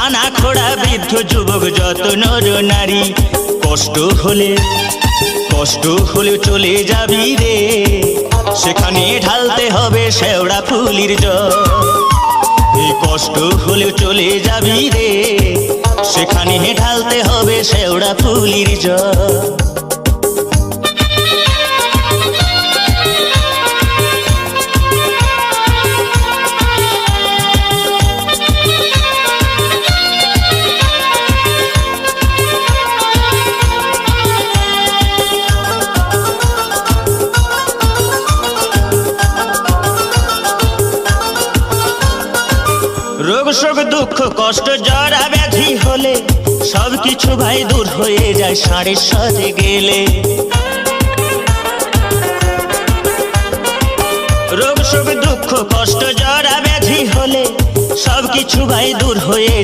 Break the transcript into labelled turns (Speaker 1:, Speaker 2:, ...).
Speaker 1: কানা খোড়া বৃদ্ধ যুবক যত নর নারী, কষ্ট হলে চলে যাবি রে, সেখানে ঢালতে হবে শেওড়া ফুলির জল। এই কষ্ট হলে চলে যাবি রে, সেখানে ঢালতে হবে শেওড়া ফুলির জল। রোগ শোক দুঃখ কষ্ট জরা ব্যাধি হলে সবকিছু ভাই দূর হয়ে যায় ষাঁড়ের সাথে গেলে। রোগ শোক দুঃখ কষ্ট জরা ব্যাধি হলে সবকিছু ভাই দূর হয়ে যায়।